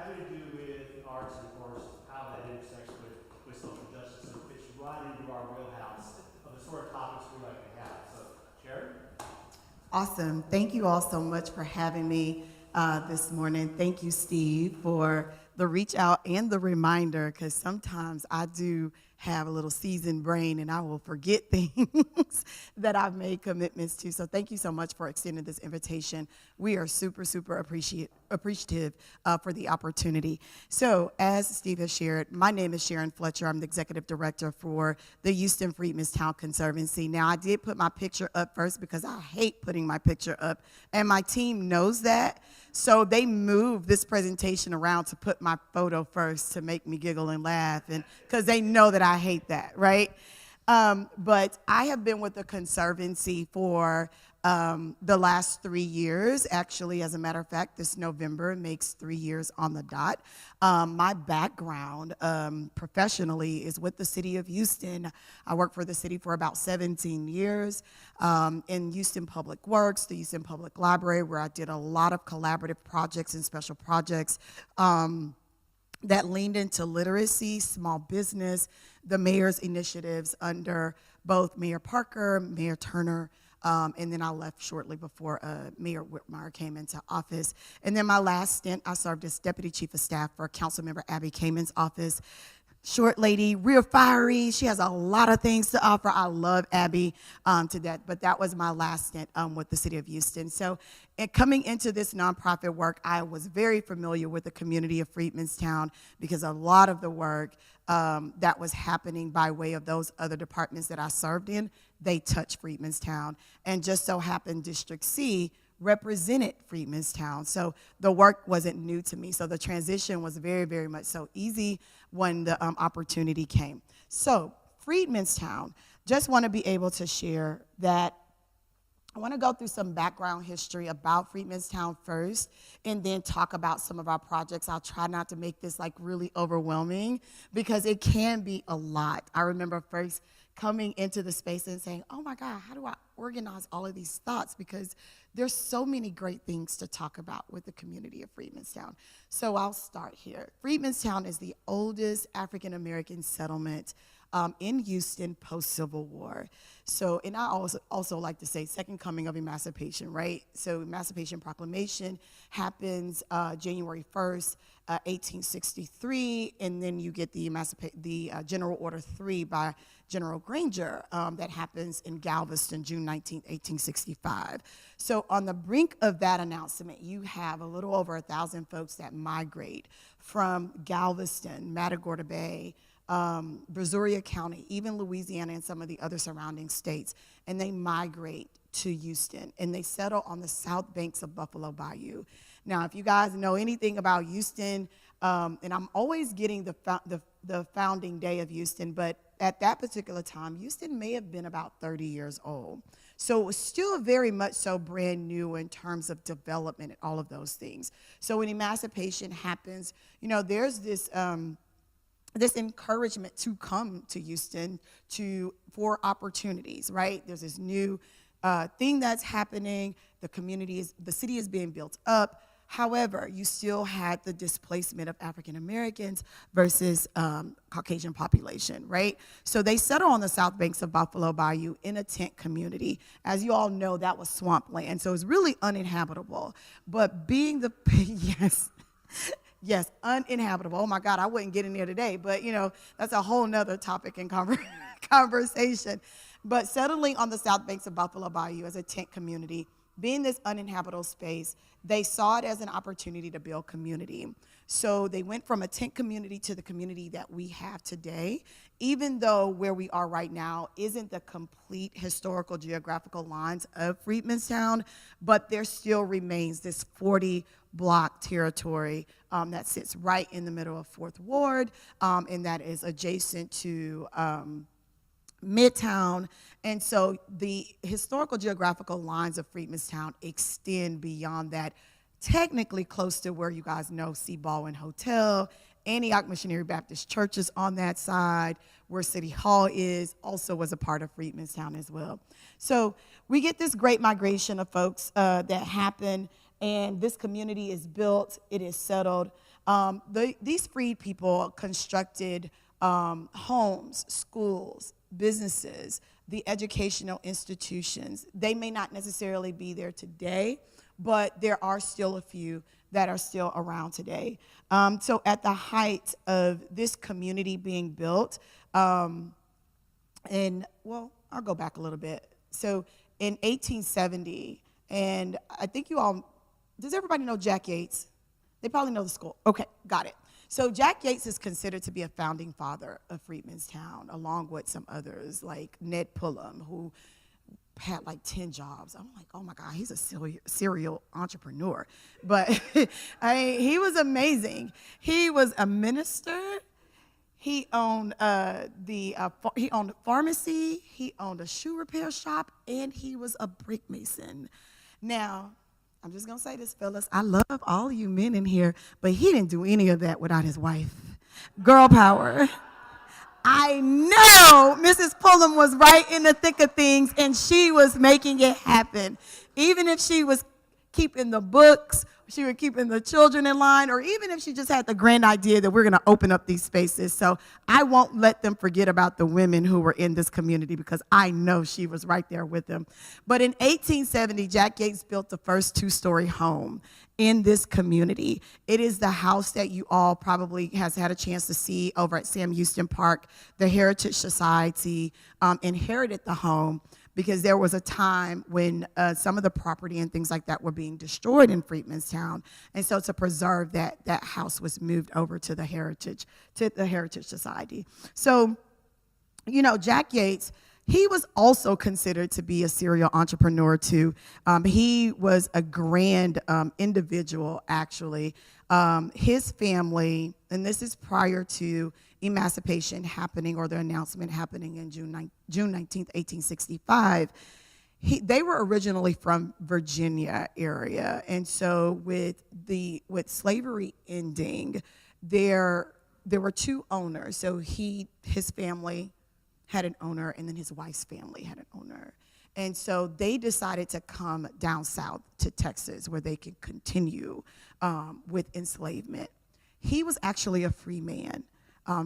having to do with arts and, of course, how that intersects with social justice. So it fits right into our wheelhouse of the sort of topics we like to have. So, Sharon? Awesome. Thank you all so much for having me this morning. Thank you, Steve, for the reach out and the reminder, because sometimes I do have a little seasoned brain and I will forget things that I've made commitments to. So thank you so much for extending this invitation. We are super, super appreciative for the opportunity. So as Steve has shared, my name is Sharon Fletcher. I'm the executive director for the Houston Freedmanstown Conservancy. Now, I did put my picture up first because I hate putting my picture up, and my team knows that. So they moved this presentation around to put my photo first to make me giggle and laugh, and because they know that I hate that, right? But I have been with the Conservancy for the last 3 years. Actually, as a matter of fact, this November makes 3 years on the dot. My background professionally is with the city of Houston. I worked for the city for about 17 years in Houston Public Works, the Houston Public Library, where I did a lot of collaborative projects and special projects that leaned into literacy, small business, the mayor's initiatives under both Mayor Parker, Mayor Turner, and then I left shortly before Mayor Whitmire came into office. And then my last stint, I served as Deputy Chief of Staff for Councilmember Abby Kamen's office. Short lady, real fiery. She has a lot of things to offer. I love Abby to death, but that was my last stint with the city of Houston. So coming into this nonprofit work, I was very familiar with the community of Freedmanstown because a lot of the work that was happening by way of those other departments that I served in, they touched Freedmanstown. And just so happened District C represented Freedmanstown. So the work wasn't new to me. So the transition was very, very much so easy when the opportunity came. So Freedmanstown, just want to be able to share that I want to go through some background history about Freedmanstown first, and then talk about some of our projects. I'll try not to make this like really overwhelming because it can be a lot. I remember first coming into the space and saying, oh my God, how do I organize all of these thoughts? Because there's so many great things to talk about with the community of Freedmanstown. So I'll start here. Freedmanstown is the oldest African-American settlement in Houston post-Civil War. So, and I also like to say second coming of emancipation, right? So Emancipation Proclamation happens January 1st, 1863, and then you get the General Order 3 by General Granger that happens in Galveston, June 19th, 1865. So on the brink of that announcement, you have a little over 1,000 folks that migrate from Galveston, Matagorda Bay, Brazoria County, even Louisiana and some of the other surrounding states, and they migrate to Houston, and they settle on the south banks of Buffalo Bayou. Now, if you guys know anything about Houston, and I'm always getting the founding day of Houston, but at that particular time, Houston may have been about 30 years old. So it was still very much so brand new in terms of development and all of those things. So when emancipation happens, you know, there's this encouragement to come to Houston for opportunities, right? There's this new thing that's happening. The city is being built up. However, you still had the displacement of African Americans versus Caucasian population, right? So they settle on the south banks of Buffalo Bayou in a tent community. As you all know, that was swampland, so it's really uninhabitable. But being the, yes, uninhabitable. Oh my God, I wouldn't get in there today, but you know, that's a whole nother topic in conversation. But settling on the south banks of Buffalo Bayou as a tent community, being this uninhabitable space, they saw it as an opportunity to build community. So they went from a tent community to the community that we have today, even though where we are right now isn't the complete historical geographical lines of Freedmanstown, but there still remains this 40-block territory that sits right in the middle of Fourth Ward, and that is adjacent to Midtown. And so the historical geographical lines of Freedmanstown extend beyond that, technically close to where you guys know C. Baldwin Hotel. Antioch Missionary Baptist Church is on that side, where City Hall is, also was a part of Freedmanstown as well. So we get this great migration of folks that happen, and this community is built, it is settled. These freed people constructed homes, schools, businesses, the educational institutions. They may not necessarily be there today, but there are still a few that are still around today. So at the height of this community being built, I'll go back a little bit. So in 1870, and I think does everybody know Jack Yates? They probably know the school. Okay, got it. So Jack Yates is considered to be a founding father of Freedmanstown, along with some others like Ned Pullum, who had like 10 jobs. I'm like, oh my God, he's a serial entrepreneur. But he was amazing. He was a minister. He owned he owned a pharmacy. He owned a shoe repair shop, and he was a brick mason. Now, I'm just gonna say this, fellas. I love all you men in here, but he didn't do any of that without his wife. Girl power. I know Mrs. Pullum was right in the thick of things, and she was making it happen. Even if she was keeping the books, she was keeping the children in line, or even if she just had the grand idea that we're going to open up these spaces. So I won't let them forget about the women who were in this community, because I know she was right there with them. But in 1870, Jack Yates built the first two-story home in this community. It is the house that you all probably has had a chance to see over at Sam Houston Park. The Heritage Society inherited the home because there was a time when some of the property and things like that were being destroyed in Freedmanstown. And so to preserve that, that house was moved over to the Heritage Society. So, you know, Jack Yates, he was also considered to be a serial entrepreneur too. He was a grand individual, actually. His family, and this is prior to emancipation happening or the announcement happening in June 19th, 1865, they were originally from Virginia area. And so with slavery ending, there were two owners. So his family had an owner, and then his wife's family had an owner. And so they decided to come down south to Texas where they could continue with enslavement. He was actually a free man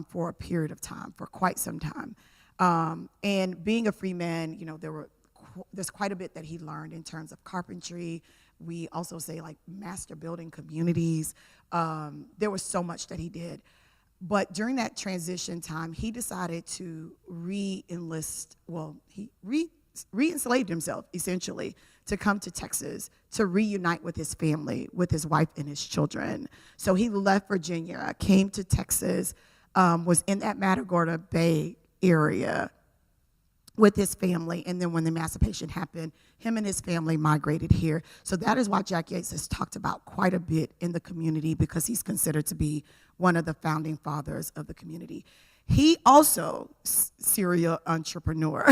for a period of time, for quite some time. And being a free man, you know, there's quite a bit that he learned in terms of carpentry. We also say like master building communities. There was so much that he did. But during that transition time, he decided to re-enlist, he re-enslaved himself, essentially, to come to Texas to reunite with his family, with his wife and his children. So he left Virginia, came to Texas, was in that Matagorda Bay area with his family, and then when the emancipation happened, him and his family migrated here. So that is why Jack Yates is talked about quite a bit in the community, because he's considered to be one of the founding fathers of the community. He also, serial entrepreneur.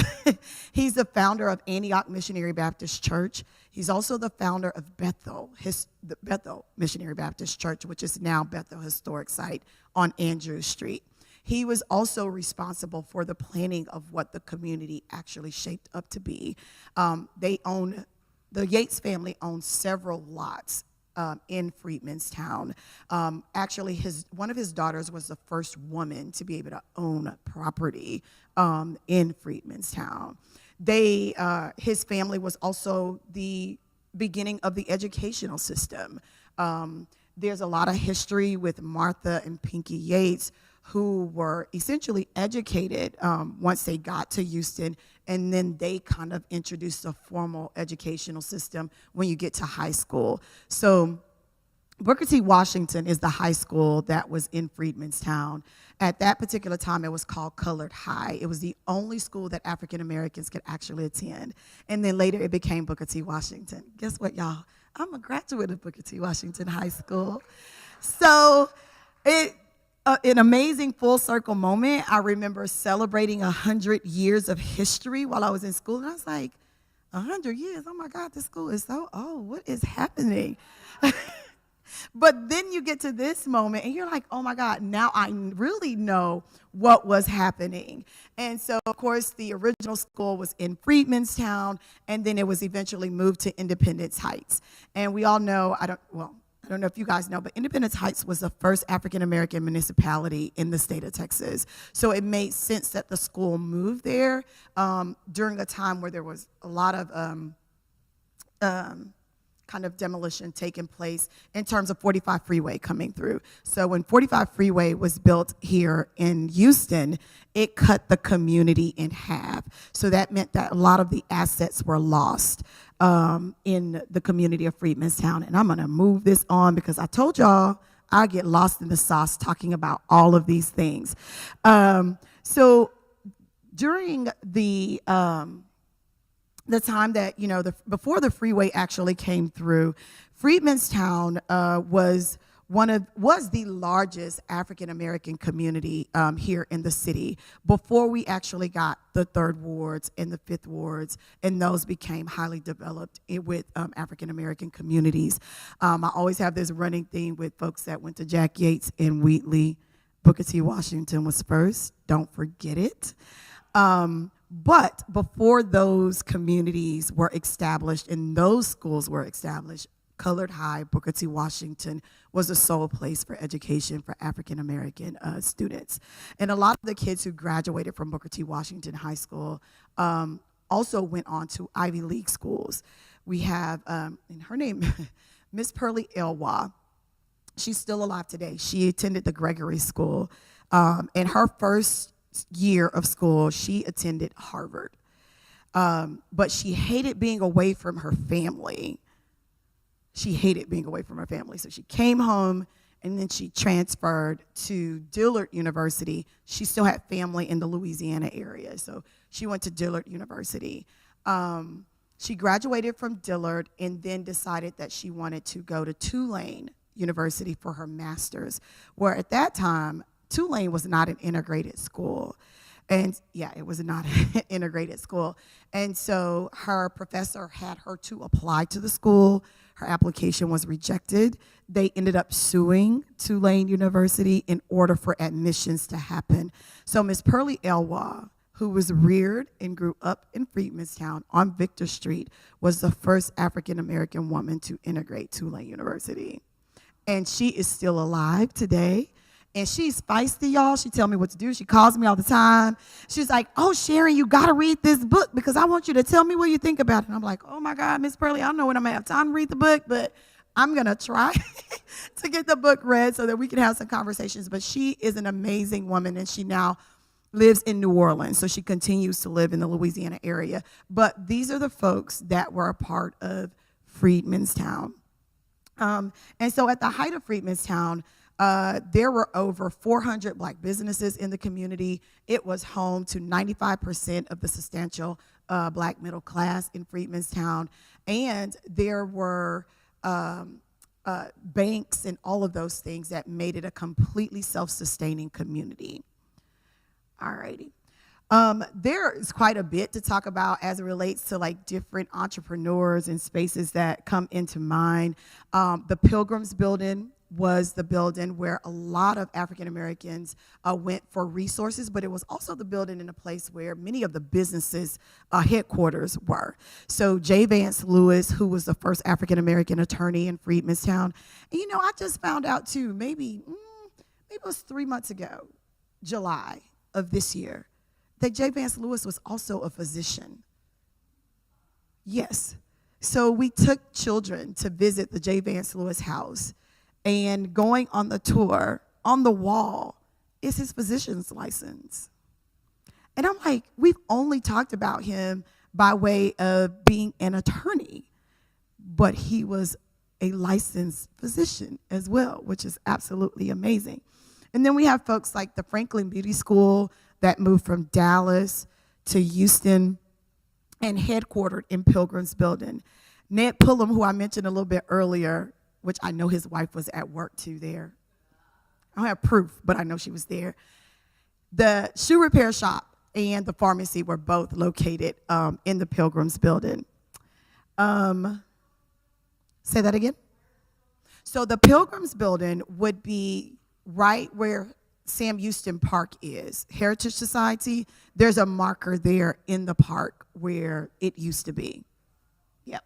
He's the founder of Antioch Missionary Baptist Church. He's also the founder of Bethel, the Bethel Missionary Baptist Church, which is now Bethel Historic Site on Andrews Street. He was also responsible for the planning of what the community actually shaped up to be. The Yates family owned several lots in Freedmanstown. Actually, one of his daughters was the first woman to be able to own property in Freedmanstown. His family was also the beginning of the educational system. There's a lot of history with Martha and Pinky Yates, who were essentially educated once they got to Houston, and then they kind of introduced a formal educational system when you get to high school. So Booker T. Washington is the high school that was in Freedmanstown. At that particular time, it was called Colored High. It was the only school that African Americans could actually attend. And then later it became Booker T. Washington. Guess what, y'all? I'm a graduate of Booker T. Washington High School. So an amazing full circle moment. I remember celebrating 100 years of history while I was in school. And I was like, 100 years? Oh my God, this school is so old. What is happening? But then you get to this moment and you're like, oh my God, now I really know what was happening. And so, of course, the original school was in Freedmanstown, and then it was eventually moved to Independence Heights. And we all know, I don't don't know if you guys know, but Independence Heights was the first African-American municipality in the state of Texas. So it made sense that the school moved there during a time where there was a lot of kind of demolition taking place in terms of 45 freeway coming through. So when 45 freeway was built here in Houston, it cut the community in half. So that meant that a lot of the assets were lost in the community of Freedmanstown. And I'm gonna move this on because I told y'all I get lost in the sauce talking about all of these things. So during the time that, before the freeway actually came through, Freedmanstown was the largest African-American community here in the city before we actually got the 3rd wards and the 5th wards, and those became highly developed with African-American communities. I always have this running theme with folks that went to Jack Yates and Wheatley. Booker T. Washington was first, don't forget it. But before those communities were established and those schools were established, Colored High, Booker T. Washington was the sole place for education for African-American students. And a lot of the kids who graduated from Booker T. Washington High School also went on to Ivy League schools. We have, and her name, Miss Pearlie Elwa. She's still alive today. She attended the Gregory School. And her first year of school, she attended Harvard. But she hated being away from her family. She hated being away from her family. So she came home and then she transferred to Dillard University. She still had family in the Louisiana area. So she went to Dillard University. She graduated from Dillard and then decided that she wanted to go to Tulane University for her master's, where at that time, Tulane was not an integrated school. And yeah, it was not an integrated school. And so her professor had her to apply to the school. Her application was rejected. They ended up suing Tulane University in order for admissions to happen. So Miss Pearlie Elwa, who was reared and grew up in Freedmanstown on Victor Street, was the first African-American woman to integrate Tulane University. And she is still alive today. And she's feisty, y'all. She tell me what to do. She calls me all the time. She's like, oh, Sharon, you got to read this book because I want you to tell me what you think about it. And I'm like, oh, my God, Miss Pearlie, I don't know when I'm going to have time to read the book, but I'm going to try to get the book read so that we can have some conversations. But she is an amazing woman, and she now lives in New Orleans, so she continues to live in the Louisiana area. But these are the folks that were a part of Freedmanstown. And so at the height of Freedmanstown, there were over 400 Black businesses in the community. It was home to 95% of the substantial Black middle class in Freedmanstown. And there were banks and all of those things that made it a completely self-sustaining community. All righty. There is quite a bit to talk about as it relates to like different entrepreneurs and spaces that come into mind. The Pilgrims Building was the building where a lot of African Americans went for resources, but it was also the building in a place where many of the businesses headquarters were. So J. Vance Lewis, who was the first African American attorney in Freedmanstown, and I just found out too, maybe it was 3 months ago, July of this year, that J. Vance Lewis was also a physician. Yes. So we took children to visit the J. Vance Lewis house, and going on the tour, on the wall is his physician's license. And I'm like, we've only talked about him by way of being an attorney, but he was a licensed physician as well, which is absolutely amazing. And then we have folks like the Franklin Beauty School that moved from Dallas to Houston and headquartered in Pilgrims Building. Ned Pullum, who I mentioned a little bit earlier, which I know his wife was at work too there. I don't have proof, but I know she was there. The shoe repair shop and the pharmacy were both located in the Pilgrims Building. Say that again? So the Pilgrims Building would be right where Sam Houston Park is, Heritage Society. There's a marker there in the park where it used to be. Yep.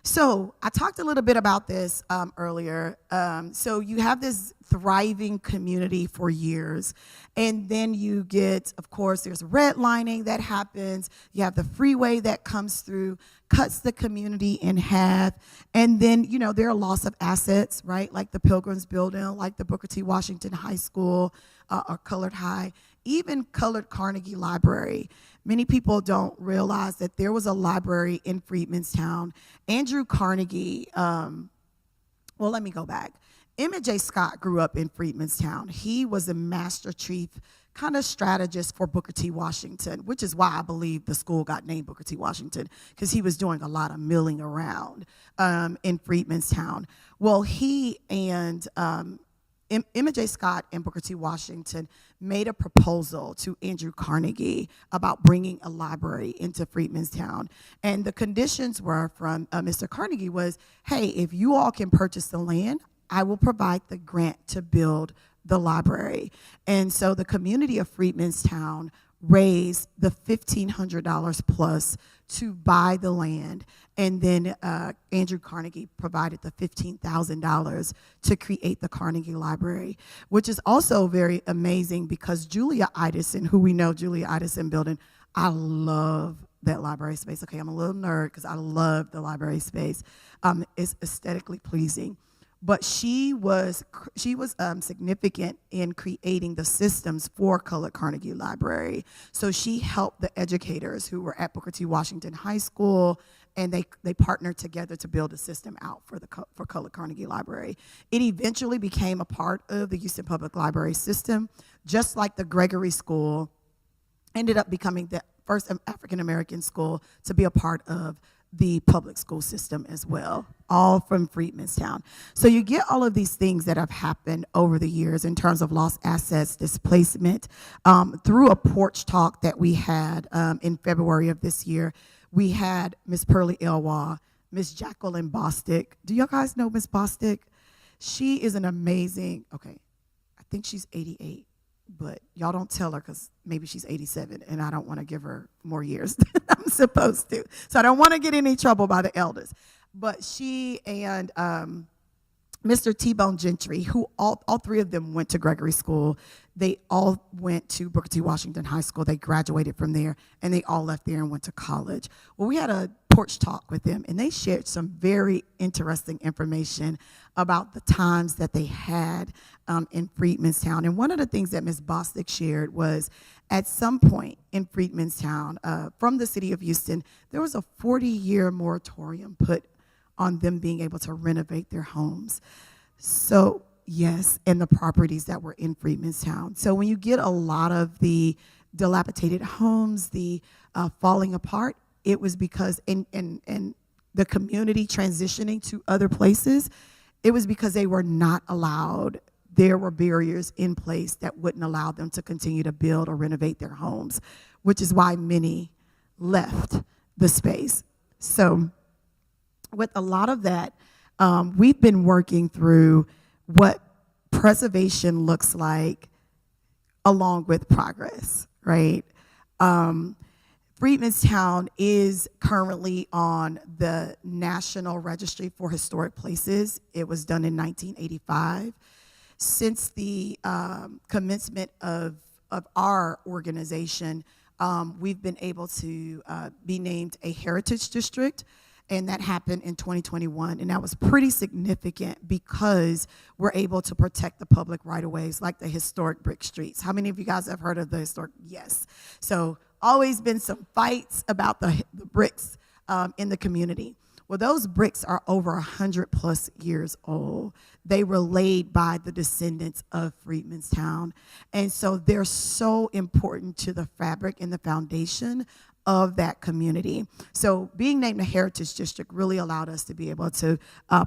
So I talked a little bit about this earlier. So you have this thriving community for years, and then you get, of course, there's redlining that happens. You have the freeway that comes through, cuts the community in half, and then there are loss of assets, right? Like the Pilgrims Building, like the Booker T. Washington High School or Colored High, even Colored Carnegie Library. Many people don't realize that there was a library in Freedmanstown. Andrew Carnegie, well, let me go back. Emmett J. Scott grew up in Freedmanstown. He was a master chief kind of strategist for Booker T. Washington, which is why I believe the school got named Booker T. Washington, because he was doing a lot of milling around in Freedmanstown. Well, he and Emmett J. Scott and Booker T. Washington made a proposal to Andrew Carnegie about bringing a library into Freedmanstown. And the conditions were from Mr. Carnegie was, hey, if you all can purchase the land, I will provide the grant to build the library. And so the community of Freedmanstown raised the $1,500 plus to buy the land, and then Andrew Carnegie provided the $15,000 to create the Carnegie Library, which is also very amazing because Julia Idison, who we know, Julia Idison Building, I love that library space. Okay, I'm a little nerd because I love the library space. It's aesthetically pleasing. But she was significant in creating the systems for Colored Carnegie Library. So she helped the educators who were at Booker T. Washington High School, and they partnered together to build a system out for Colored Carnegie Library. It eventually became a part of the Houston Public Library system, just like the Gregory School ended up becoming the first African American school to be a part of the public school system as well, all from Freedmanstown. So you get all of these things that have happened over the years in terms of lost assets, displacement. Through a porch talk that we had in February of this year, we had Miss Pearlie Elwa, Miss Jacqueline Bostick. Do you guys know Miss Bostick? She is an amazing, okay, I think she's 88. But y'all don't tell her because maybe she's 87 and I don't want to give her more years than I'm supposed to. So I don't want to get in any trouble by the elders. But she and Mr. T-Bone Gentry, who all three of them went to Gregory School. They all went to Booker T. Washington High School. They graduated from there, and they all left there and went to college. Well, we had a porch talk with them, and they shared some very interesting information about the times that they had in Freedmanstown. And one of the things that Ms. Bostick shared was at some point in Freedmanstown, from the city of Houston, there was a 40-year moratorium put on them being able to renovate their homes. So, yes, and the properties that were in Freedmanstown. So when you get a lot of the dilapidated homes, the falling apart, it was because in the community transitioning to other places, it was because they were not allowed. There were barriers in place that wouldn't allow them to continue to build or renovate their homes, which is why many left the space. So with a lot of that, we've been working through what preservation looks like along with progress, right? Freedmanstown is currently on the National Registry for Historic Places. It was done in 1985. Since the commencement of our organization, we've been able to be named a heritage district, and that happened in 2021, and that was pretty significant because we're able to protect the public right-of-ways like the historic brick streets. How many of you guys have heard of the historic? Yes. So always been some fights about the bricks in the community. Well, those bricks are over 100 plus years old. They were laid by the descendants of Freedmanstown. And so they're so important to the fabric and the foundation of that community. So being named a heritage district really allowed us to be able to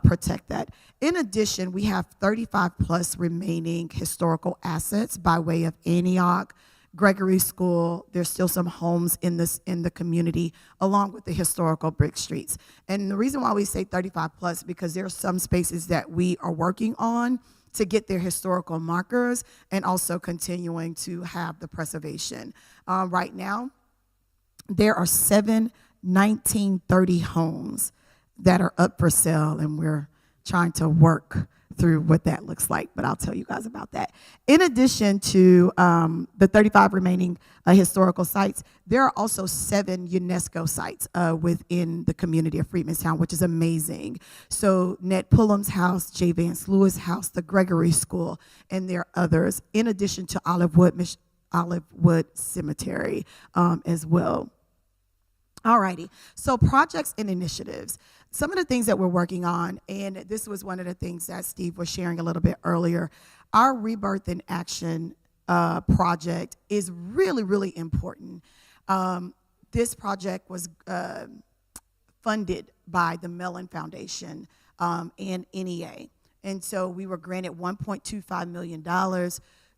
protect that. In addition, we have 35 plus remaining historical assets by way of Antioch, Gregory School. There's still some homes in the community along with the historical brick streets. And the reason why we say 35 plus, because there are some spaces that we are working on to get their historical markers and also continuing to have the preservation. Right now, there are 7 1930 homes that are up for sale, and we're trying to work through what that looks like, but I'll tell you guys about that. In addition to the 35 remaining historical sites, there are also 7 UNESCO sites within the community of Freedmanstown, which is amazing. So Ned Pullum's house, J. Vance Lewis House, the Gregory School, and there are others, in addition to Olivewood Cemetery as well. Alrighty, so projects and initiatives. Some of the things that we're working on, and this was one of the things that Steve was sharing a little bit earlier, our Rebirth in Action project is really, really important. This project was funded by the Mellon Foundation and NEA. And so we were granted $1.25 million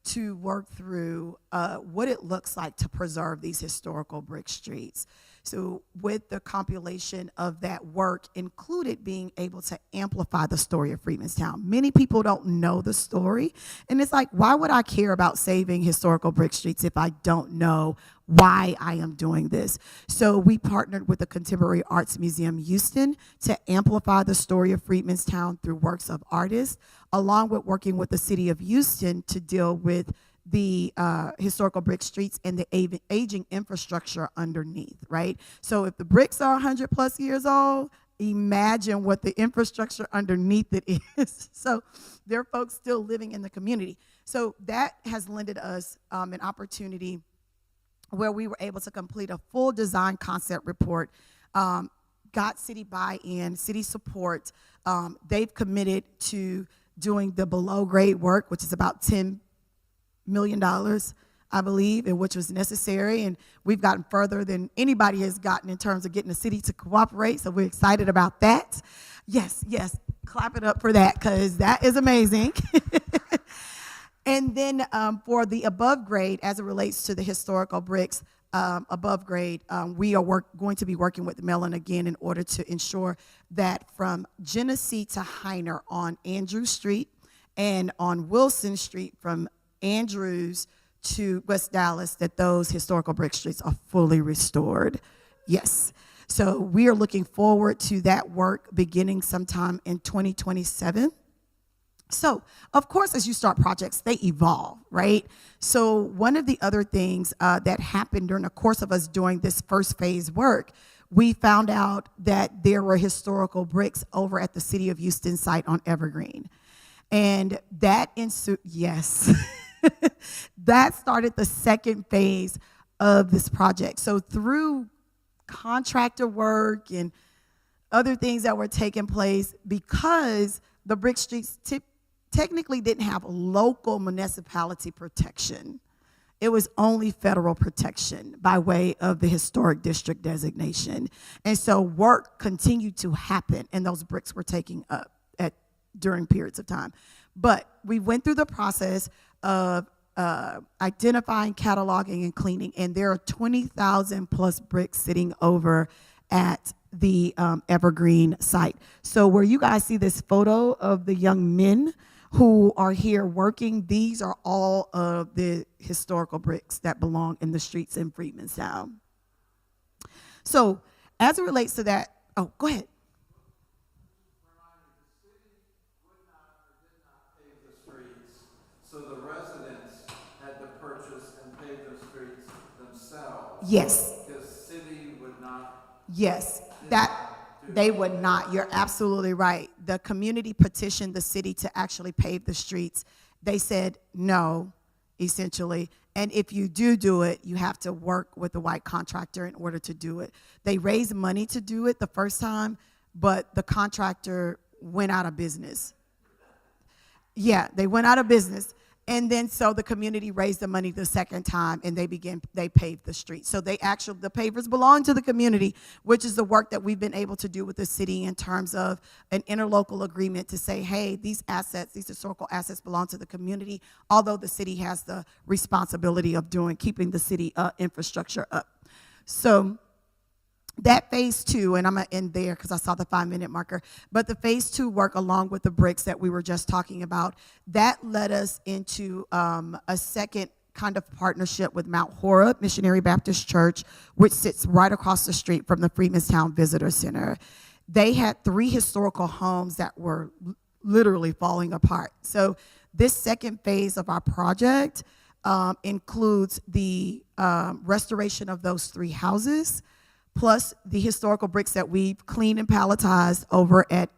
to work through what it looks like to preserve these historical brick streets. So with the compilation of that work included being able to amplify the story of Freedmanstown. Many people don't know the story, and it's like, why would I care about saving historical brick streets if I don't know why I am doing this? So we partnered with the Contemporary Arts Museum Houston to amplify the story of Freedmanstown through works of artists, along with working with the city of Houston to deal with the historical brick streets and the aging infrastructure underneath, right? So if the bricks are 100 plus years old, imagine what the infrastructure underneath it is. So there are folks still living in the community. So that has lended us an opportunity where we were able to complete a full design concept report, got city buy-in, city support. They've committed to doing the below grade work, which is about $10 million, I believe, and which was necessary. And we've gotten further than anybody has gotten in terms of getting the city to cooperate. So we're excited about that. Yes, clap it up for that, because that is amazing. And then for the above grade, as it relates to the historical bricks, above grade, we are going to be working with Mellon again in order to ensure that from Genesee to Heiner on Andrews Street and on Wilson Street from Andrews to West Dallas, that those historical brick streets are fully restored. Yes. So we are looking forward to that work beginning sometime in 2027. So, of course, as you start projects, they evolve, right? So one of the other things that happened during the course of us doing this first phase work, we found out that there were historical bricks over at the City of Houston site on Evergreen. And that yes, that started the second phase of this project. So through contractor work and other things that were taking place, because the brick streets technically didn't have local municipality protection. It was only federal protection by way of the historic district designation. And so work continued to happen, and those bricks were taking up during periods of time. But we went through the process of identifying, cataloging, and cleaning, and there are 20,000 plus bricks sitting over at the Evergreen site. So where you guys see this photo of the young men who are here working, these are all of the historical bricks that belong in the streets in Freedmanstown. So as it relates to that, oh, go ahead. So the residents had to purchase and pave the streets themselves. Yes. Because city would not. Yes, they would not. You're absolutely right. The community petitioned the city to actually pave the streets. They said no, essentially. And if you do it, you have to work with the white contractor in order to do it. They raised money to do it the first time, but the contractor went out of business. Yeah, they went out of business. And then so the community raised the money the second time, and they paved the street. So the pavers belong to the community, which is the work that we've been able to do with the city in terms of an interlocal agreement to say, hey, these historical assets belong to the community, although the city has the responsibility of keeping the city infrastructure up. So that phase 2, and I'm going to end there because I saw the 5-minute marker, but the phase 2 work along with the bricks that we were just talking about, that led us into a second kind of partnership with Mount Horeb Missionary Baptist Church, which sits right across the street from the Freedmanstown Visitor Center. they had 3 historical homes that were literally falling apart. So this second phase of our project includes the restoration of those 3 houses, plus the historical bricks that we've cleaned and palletized over at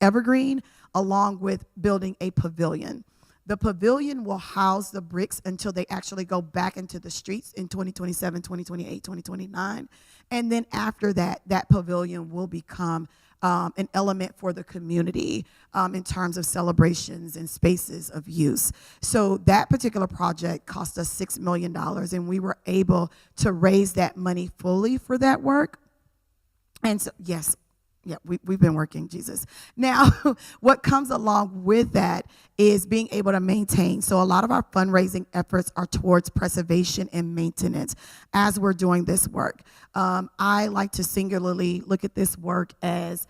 Evergreen, along with building a pavilion. The pavilion will house the bricks until they actually go back into the streets in 2027, 2028, 2029. And then after that, that pavilion will become an element for the community in terms of celebrations and spaces of use. So that particular project cost us $6 million, and we were able to raise that money fully for that work. And so, yes, yeah, we've been working, Jesus. Now, what comes along with that is being able to maintain. So a lot of our fundraising efforts are towards preservation and maintenance as we're doing this work. I like to singularly look at this work as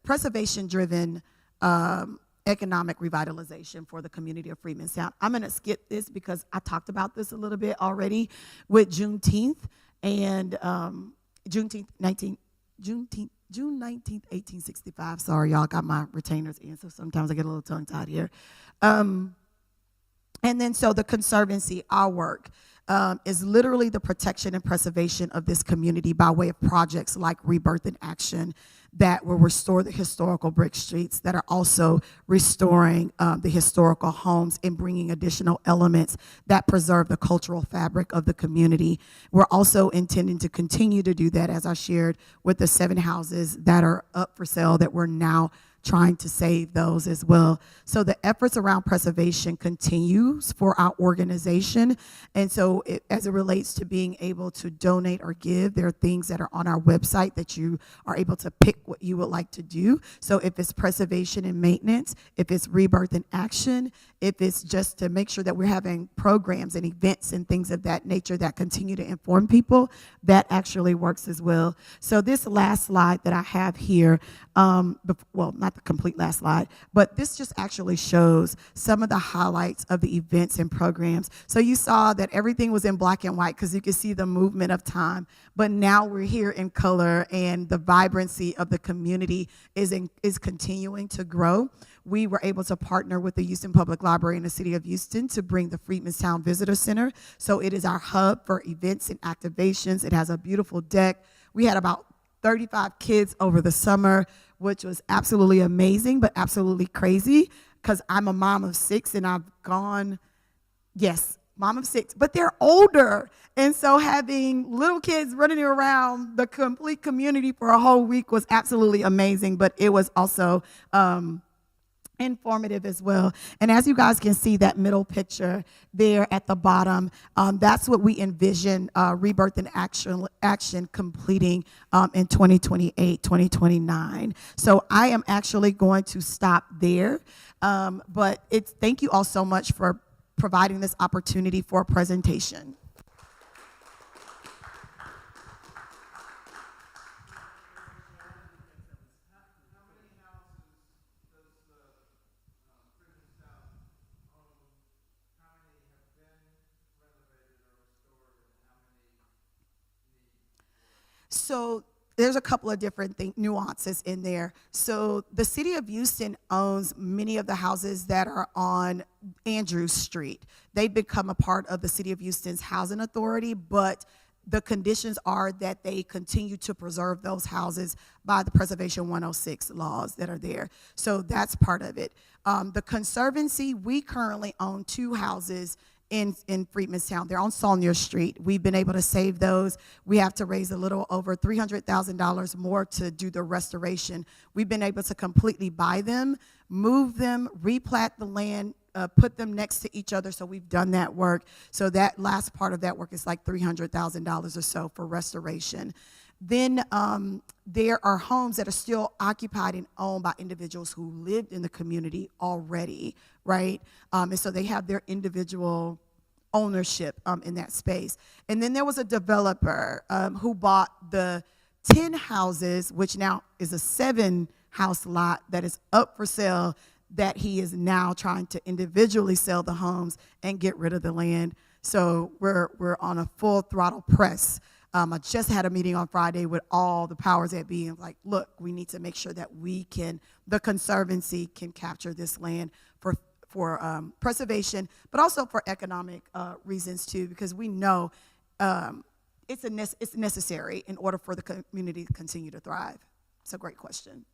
preservation-driven economic revitalization for the community of Freedman Sound. I'm going to skip this because I talked about this a little bit already with Juneteenth and June 19th, 1865. Sorry, y'all, got my retainers in, so sometimes I get a little tongue-tied here. And then so the Conservancy, our work, is literally the protection and preservation of this community by way of projects like Rebirth in Action that will restore the historical brick streets, that are also restoring the historical homes and bringing additional elements that preserve the cultural fabric of the community. We're also intending to continue to do that, as I shared, with the 7 houses that are up for sale that we're now trying to save those as well. So the efforts around preservation continues for our organization. And so as it relates to being able to donate or give, there are things that are on our website that you are able to pick what you would like to do. So if it's preservation and maintenance, if it's Rebirth in Action, if it's just to make sure that we're having programs and events and things of that nature that continue to inform people, that actually works as well. So this last slide that I have here, well, not the complete last slide, but this just actually shows some of the highlights of the events and programs. So you saw that everything was in black and white because you could see the movement of time, but now we're here in color, and the vibrancy of the community is continuing to grow. We were able to partner with the Houston Public Library in the city of Houston to bring the Freedman Sound Visitor Center. So it is our hub for events and activations. It has a beautiful deck. We had about 35 kids over the summer, which was absolutely amazing, but absolutely crazy because I'm a mom of 6 and I've gone, yes, mom of 6, but they're older. And so having little kids running around the complete community for a whole week was absolutely amazing, but it was also informative as well. And as you guys can see, that middle picture there at the bottom, that's what we envision Rebirth in Action completing in 2028, 2029. So I am actually going to stop there. But thank you all so much for providing this opportunity for a presentation. So there's a couple of different nuances in there. So the city of Houston owns many of the houses that are on Andrews Street. They've become a part of the city of Houston's housing authority, but the conditions are that they continue to preserve those houses by the Preservation 106 laws that are there. So that's part of it. The Conservancy, we currently own 2 houses in Freedmanstown. They're on Saulnier Street. We've been able to save those. We have to raise a little over $300,000 more to do the restoration. We've been able to completely buy them, move them, replat the land, put them next to each other. So we've done that work. So that last part of that work is like $300,000 or so for restoration. Then there are homes that are still occupied and owned by individuals who lived in the community already, right? And so they have their individual ownership in that space. And then there was a developer who bought the 10 houses, which now is a 7-house lot that is up for sale, that he is now trying to individually sell the homes and get rid of the land. So we're on a full throttle press I just had a meeting on Friday with all the powers that be, and like, look, we need to make sure that the Conservancy can capture this land for preservation, but also for economic reasons too, because we know it's necessary in order for the community to continue to thrive. It's a great question.